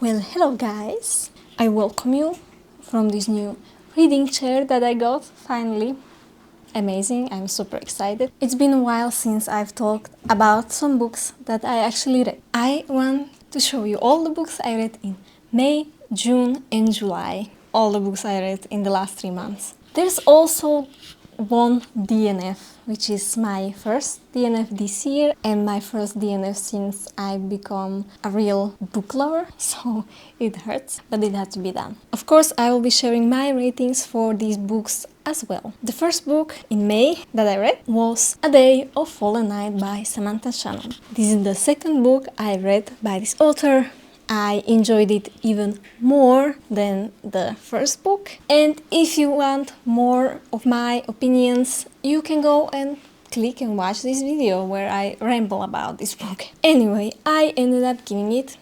Well, hello guys! I welcome you from this new reading chair that I got, finally. Amazing, I'm super excited. It's been a while since I've talked about some books that I actually read. I want to show you all the books I read in May, June and July. All the books I read in the last 3 months. There's also one DNF, which is my first DNF this year and my first DNF since I've become a real book lover, so it hurts, but it had to be done. Of course, I will be sharing my ratings for these books as well. The first book in May that I read was A Day of Fallen Night by Samantha Shannon. This is the second book I read by this author. I enjoyed it even more than the first book. And if you want more of my opinions, you can go and click and watch this video where I ramble about this book. Anyway, I ended up giving it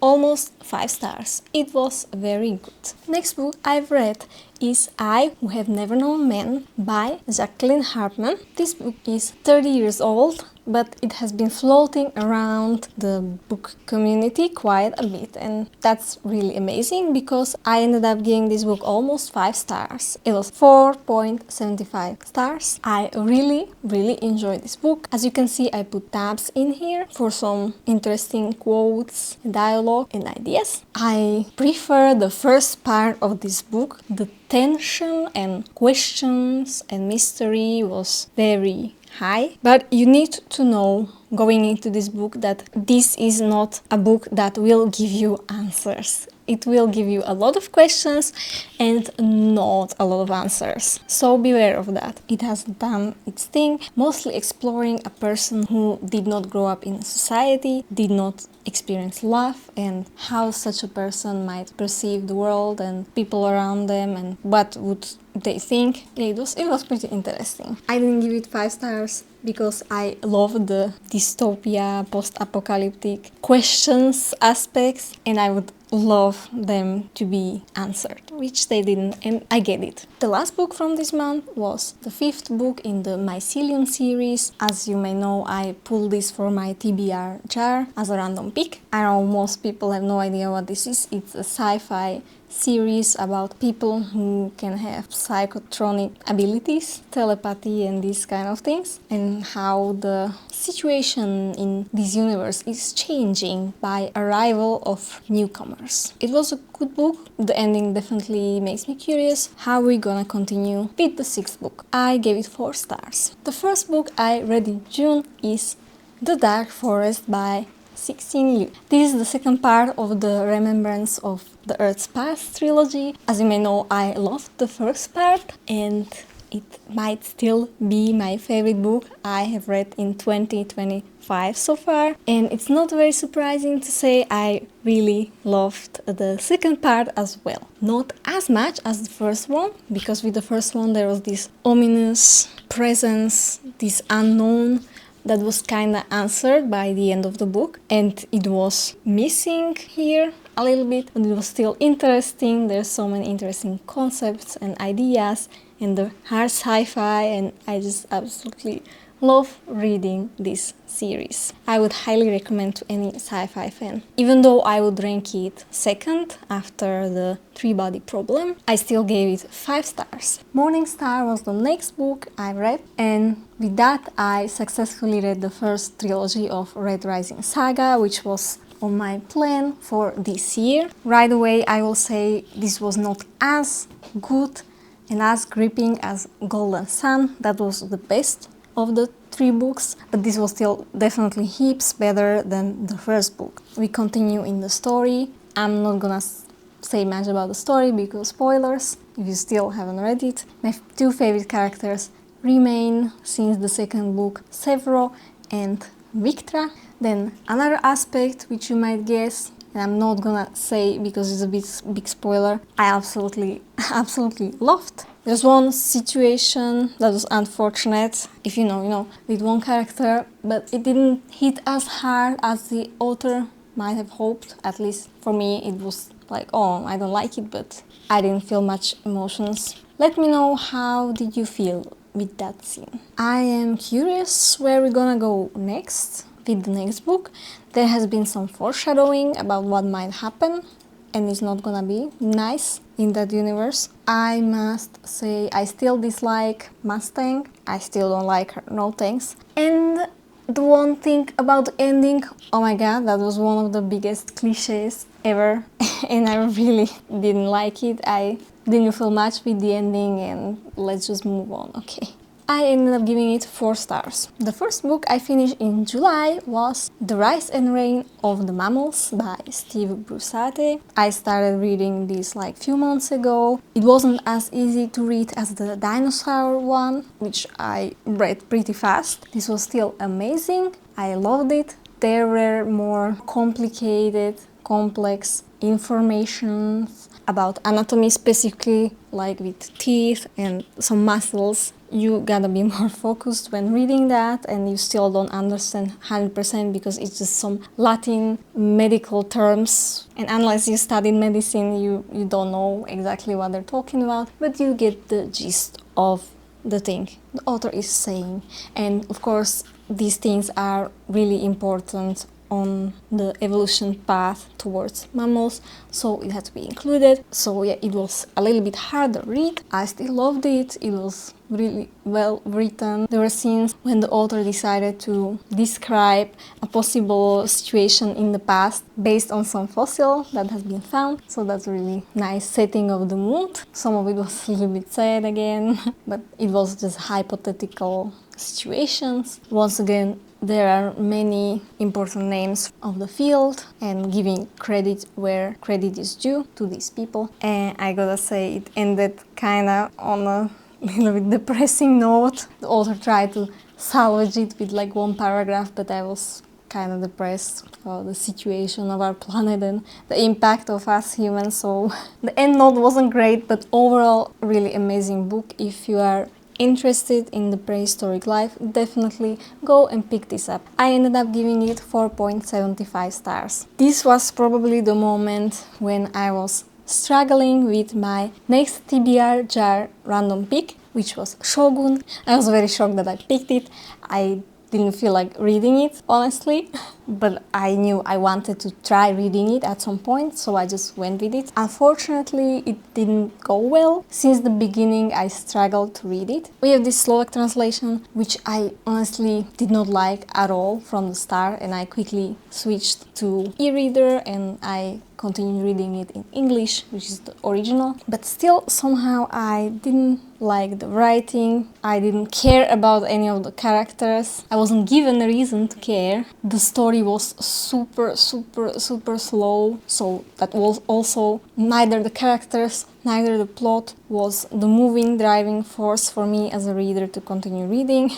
almost 5 stars. It was very good. Next book I've read is I Who Have Never Known Men by Jacqueline Hartman. This book is 30 years old, but it has been floating around the book community quite a bit, and that's really amazing because I ended up giving this book almost 5 stars. It was 4.75 stars. I really enjoyed this book. As you can see, I put tabs in here for some interesting quotes, dialogue and ideas. I prefer the first part of this book. The tension and questions and mystery was very high, but you need to know going into this book that this is not a book that will give you answers. It will give you a lot of questions and not a lot of answers. So beware of that. It has done its thing, mostly exploring a person who did not grow up in society, did not experience love, and how such a person might perceive the world and people around them and what would they think. It was pretty interesting. I didn't give it 5 stars because I love the dystopia, post-apocalyptic questions aspects, and I would love them to be answered, which they didn't, and I get it. The last book from this month was the 5th book in the Mycelium series. As you may know, I pulled this for my TBR jar as a random pick. I know most people have no idea what this is. It's a sci-fi series about people who can have psychotronic abilities, telepathy and these kind of things, and how the situation in this universe is changing by arrival of newcomers. It was a good book. The ending definitely makes me curious how we're gonna continue with the 6th book. I gave it 4 stars. The first book I read in June is The Dark Forest by 16 Liu. This is the second part of the Remembrance of the Earth's Past trilogy. As you may know, I loved the first part and it might still be my favorite book I have read in 2025 so far. And it's not very surprising to say I really loved the second part as well. Not as much as the first one, because with the first one there was this ominous presence, this unknown that was kinda answered by the end of the book, and it was missing here a little bit, but it was still interesting. There's so many interesting concepts and ideas and the hard sci-fi, and I just absolutely love reading this series. I would highly recommend to any sci-fi fan. Even though I would rank it second after the 3-Body Problem, I still gave it 5 stars. Morning Star was the next book I read, and with that I successfully read the first trilogy of Red Rising Saga, which was on my plan for this year. Right away I will say this was not as good and as gripping as Golden Sun. That was the best of the 3 books, but this was still definitely heaps better than the first book. We continue in the story. I'm not gonna say much about the story because spoilers if you still haven't read it. My 2 favorite characters remain since the second book, Severo and Victra. Then another aspect which you might guess, and I'm not gonna say because it's a big spoiler, I absolutely loved. There's one situation that was unfortunate, if you know, with one character, but it didn't hit as hard as the author might have hoped. At least for me it was like, oh, I don't like it, but I didn't feel much emotions. Let me know, how did you feel with that scene? I am curious where we're gonna go next. with the next book. There has been some foreshadowing about what might happen, and it's not gonna be nice in that universe. I must say I still dislike Mustang. I still don't like her, no thanks. And the one thing about the ending, oh my god, that was one of the biggest cliches ever and I really didn't like it. I didn't feel much with the ending and let's just move on, okay. I ended up giving it 4 stars. The first book I finished in July was The Rise and Reign of the Mammals by Steve Brusatte. I started reading this like few months ago. It wasn't as easy to read as the dinosaur one, which I read pretty fast. This was still amazing. I loved it. There were more complicated, complex information about anatomy specifically, like with teeth and some muscles. You gotta be more focused when reading that, and you still don't understand 100% because it's just some Latin medical terms, and unless you studied medicine you don't know exactly what they're talking about, but you get the gist of the thing the author is saying. And of course these things are really important on the evolution path towards mammals, so it had to be included. So yeah, it was a little bit harder read. I still loved it. It was really well written. There were scenes when the author decided to describe a possible situation in the past based on some fossil that has been found, so that's a really nice setting of the mood. Some of it was a little bit sad again, but it was just hypothetical situations. Once again, there are many important names of the field and giving credit where credit is due to these people. And I gotta say, it ended kinda on a little bit depressing note. The author tried to salvage it with like 1 paragraph, but I was kind of depressed about the situation of our planet and the impact of us humans. So the end note wasn't great, but overall really amazing book. If you are interested in the prehistoric life, definitely go and pick this up. I ended up giving it 4.75 stars. This was probably the moment when I was struggling with my next TBR jar random pick, which was Shogun. I was very shocked that I picked it. I didn't feel like reading it, honestly, but I knew I wanted to try reading it at some point, so I just went with it. Unfortunately, it didn't go well. Since the beginning, I struggled to read it. We have this Slovak translation, which I honestly did not like at all from the start, and I quickly switched to e-reader and I continued reading it in English, which is the original. But still, somehow I didn't like the writing. I didn't care about any of the characters. I wasn't given a reason to care. The story was super slow, so that was also neither the characters, neither the plot was the moving, driving force for me as a reader to continue reading.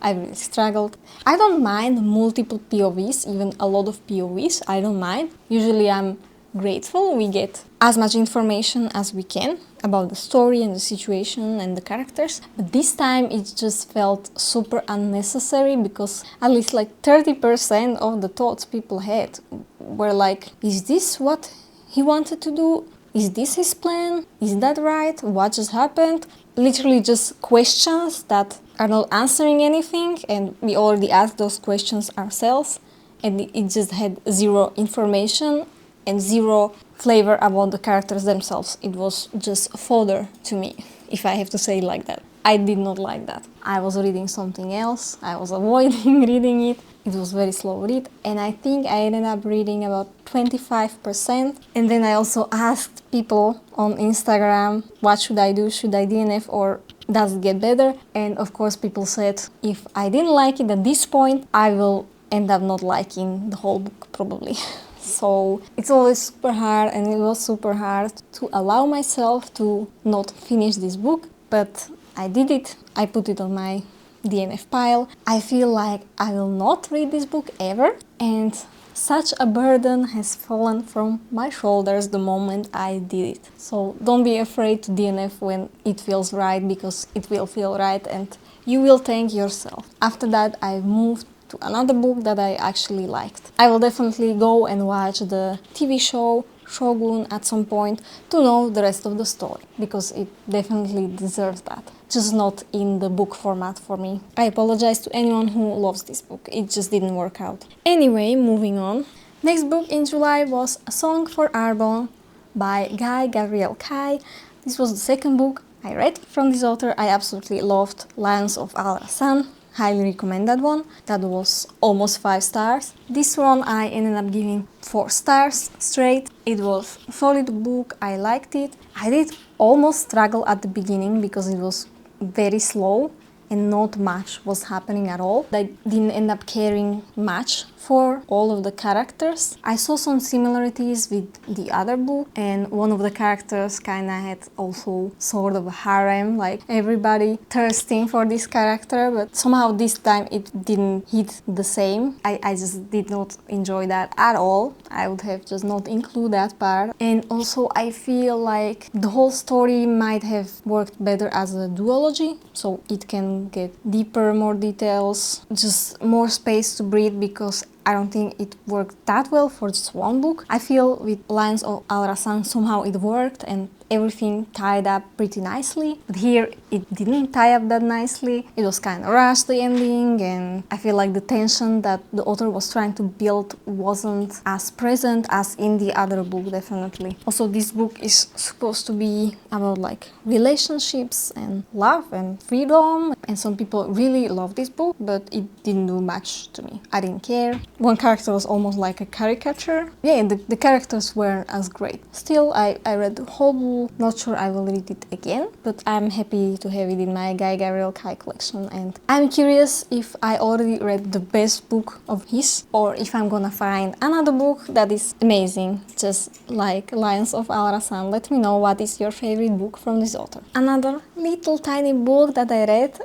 I really struggled. I don't mind multiple POVs, even a lot of POVs, I don't mind. Usually I'm grateful we get as much information as we can about the story and the situation and the characters, but this time it just felt super unnecessary because at least like 30% of the thoughts people had were like, is this what he wanted to do? Is this his plan? Is that right? What just happened? Literally just questions that are not answering anything, and we already asked those questions ourselves, and it just had zero information and zero flavor about the characters themselves. It was just fodder to me, if I have to say it like that. I did not like that. I was reading something else. I was avoiding reading it. It was very slow read, and I think I ended up reading about 25%. And then I also asked people on Instagram, what should I do? Should I DNF or does it get better? And of course people said, if I didn't like it at this point, I will end up not liking the whole book probably. So it's always super hard, and it was super hard to allow myself to not finish this book, but I did it. I put it on my DNF pile. I feel like I will not read this book ever, and such a burden has fallen from my shoulders the moment I did it. So don't be afraid to DNF when it feels right, because it will feel right and you will thank yourself. After that, I moved to another book that I actually liked. I will definitely go and watch the TV show Shogun at some point to know the rest of the story, because it definitely deserves that. just not in the book format for me. I apologize to anyone who loves this book, it just didn't work out. Anyway, moving on. Next book in July was A Song for Arbonne by Guy Gabriel Kai. This was the second book I read from this author. I absolutely loved Lions of Al-Rassan. Highly recommend that one. That was almost 5 stars. This one I ended up giving 4 stars straight. It was a solid book. I liked it. I did almost struggle at the beginning because it was very slow and not much was happening at all. I didn't end up caring much for all of the characters. I saw some similarities with the other book, and one of the characters kinda had also sort of a harem, like everybody thirsting for this character, but somehow this time it didn't hit the same. I just did not enjoy that at all. I would have just not included that part. And also I feel like the whole story might have worked better as a duology, so it can get deeper, more details, just more space to breathe, because I don't think it worked that well for just one book. I feel with Lions of Al-Rassan somehow it worked and everything tied up pretty nicely. But here it didn't tie up that nicely. It was kind of rushed, the ending, and I feel like the tension that the author was trying to build wasn't as present as in the other book, definitely. Also, this book is supposed to be about like relationships and love and freedom, and some people really love this book, but it didn't do much to me. I didn't care. One character was almost like a caricature. Yeah, the characters weren't as great. Still, I read the whole book. Not sure I will read it again, but I'm happy to have it in my Guy Gabriel Kai collection, and I'm curious if I already read the best book of his, or if I'm gonna find another book that is amazing, just like Lions of Al-Rassan. Let me know what is your favorite book from this author. Another little tiny book that I read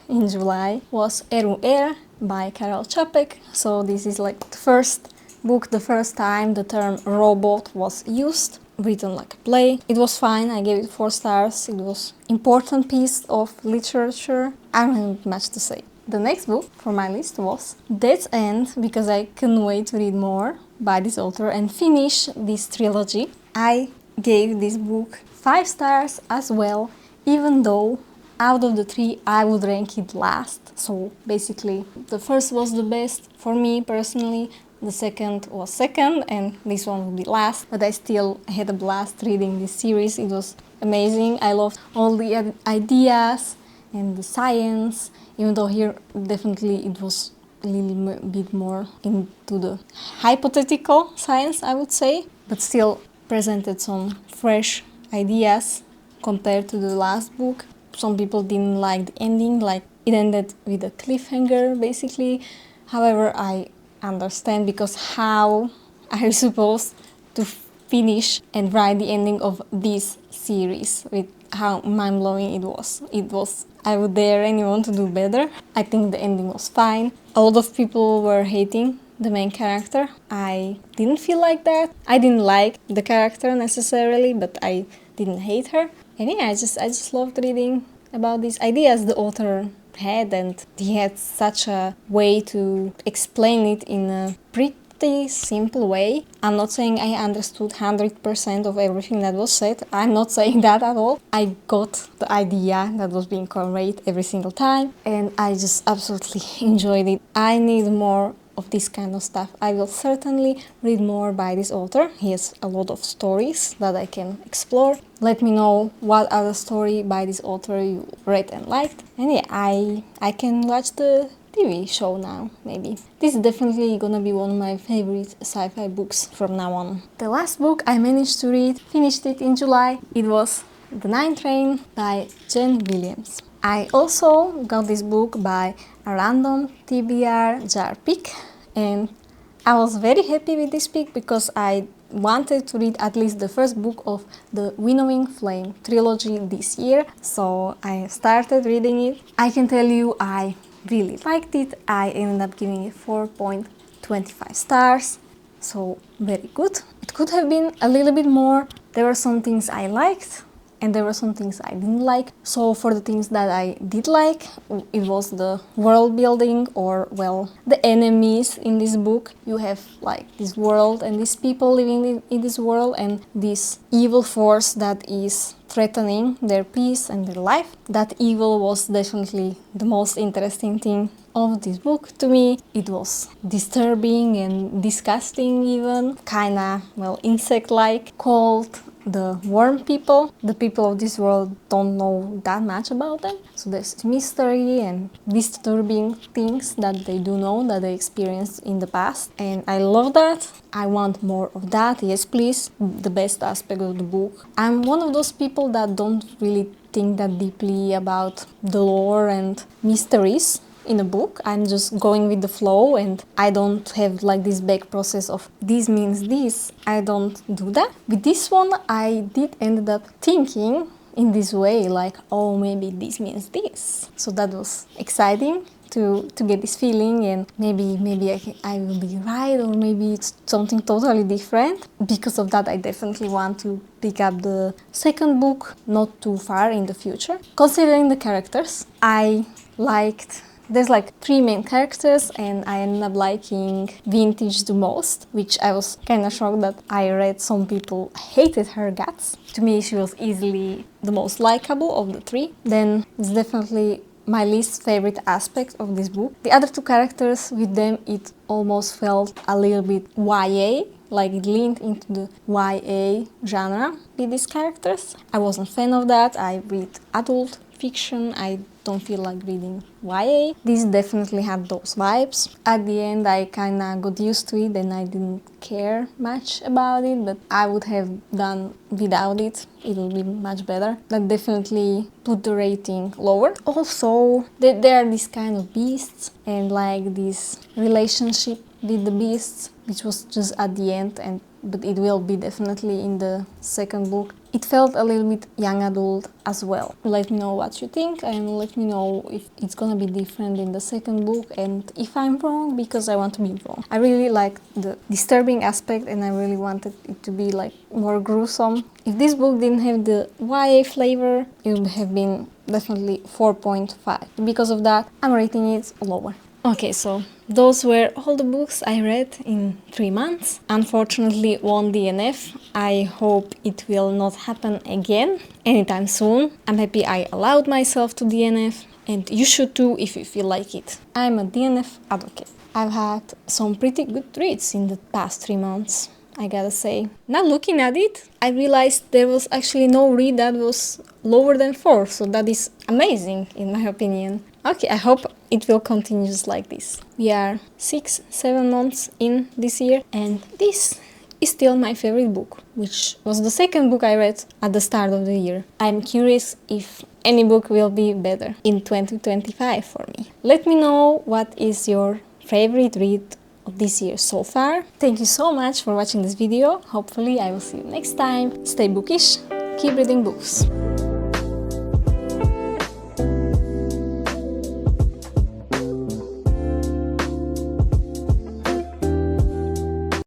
in July was R.U.R. by Karel Čapek. So this is like the first book, the first time the term robot was used, written like a play. It was fine, I gave it 4 stars. It was important piece of literature. I don't have much to say. The next book for my list was Dead's End, because I couldn't wait to read more by this author and finish this trilogy. I gave this book 5 stars as well, even though out of the 3 I would rank it last. So basically the first was the best for me personally, the second was second, and this one will be last. But I still had a blast reading this series. It was amazing. I loved all the ideas and the science, even though here definitely it was a little bit more into the hypothetical science, I would say, but still presented some fresh ideas compared to the last book. Some people didn't like the ending, like it ended with a cliffhanger basically. However, I understand, because how are you supposed to finish and write the ending of this series with how mind-blowing it was. I would dare anyone to do better. I think the ending was fine. A lot of people were hating the main character. I didn't feel like that. I didn't like the character necessarily, but I didn't hate her. And yeah, I just loved reading about these ideas the author had, and he had such a way to explain it in a pretty simple way. I'm not saying I understood 100% of everything that was said. I'm not saying that at all. I got the idea that was being conveyed every single time, and I just absolutely enjoyed it. I need more of this kind of stuff. I will certainly read more by this author. He has a lot of stories that I can explore. Let me know what other story by this author you read and liked. And yeah, I can watch the TV show now, maybe. This is definitely gonna be one of my favorite sci-fi books from now on. The last book I managed to read, finished it in July. It was The Night Train by Jen Williams. I also got this book by a random TBR jar pick, and I was very happy with this pick because I wanted to read at least the first book of the Winnowing Flame trilogy this year, so I started reading it. I can tell you I really liked it. I ended up giving it 4.25 stars, so very good. It could have been a little bit more. There were some things I liked, and there were some things I didn't like. So for the things that I did like, it was the world building, or well, the enemies in this book. You have like this world and these people living in this world, and this evil force that is threatening their peace and their life. That evil was definitely the most interesting thing of this book to me. It was disturbing and disgusting even, kinda, well, insect-like, called the worm people. The people of this world don't know that much about them, so there's mystery and disturbing things that they do know, that they experienced in the past, and I love that. I want more of that, yes please. The best aspect of the book. I'm one of those people that don't really think that deeply about the lore and mysteries in a book. I'm just going with the flow, and I don't have like this back process of this means this. I don't do that. With this one, I did end up thinking in this way, like, oh, maybe this means this. So that was exciting to get this feeling, and maybe I will be right, or maybe it's something totally different. Because of that, I definitely want to pick up the second book not too far in the future. Considering the characters, I liked... There's like 3 main characters, and I ended up liking Vintage the most, which I was kind of shocked that I read some people hated her guts. To me, she was easily the most likable of the 3. Then it's definitely my least favorite aspect of this book. The other 2 characters, with them it almost felt a little bit YA, like it leaned into the YA genre with these characters. I wasn't a fan of that. I read adult fiction. I don't feel like reading YA. This definitely had those vibes. At the end, I kinda got used to it and I didn't care much about it, but I would have done without it. It will be much better. That definitely put the rating lower. Also, there are these kind of beasts and like this relationship with the beasts, which was just at the end, but it will be definitely in the second book. It felt a little bit young adult as well. Let me know what you think, and let me know if it's gonna be different in the second book, and if I'm wrong, because I want to be wrong. I really like the disturbing aspect, and I really wanted it to be like more gruesome. If this book didn't have the YA flavor, it would have been definitely 4.5. Because of that, I'm rating it lower. Okay, so those were all the books I read in 3 months. Unfortunately, one DNF. I hope it will not happen again anytime soon. I'm happy I allowed myself to DNF, and you should too if you feel like it. I'm a DNF advocate. I've had some pretty good reads in the past 3 months, I gotta say. Now looking at it, I realized there was actually no read that was lower than 4, so that is amazing in my opinion. Okay, I hope it will continue just like this. We are 6-7 months in this year, and this is still my favorite book, which was the second book I read at the start of the year. I'm curious if any book will be better in 2025 for me. Let me know what is your favorite read of this year so far. Thank you so much for watching this video. Hopefully I will see you next time. Stay bookish, keep reading books.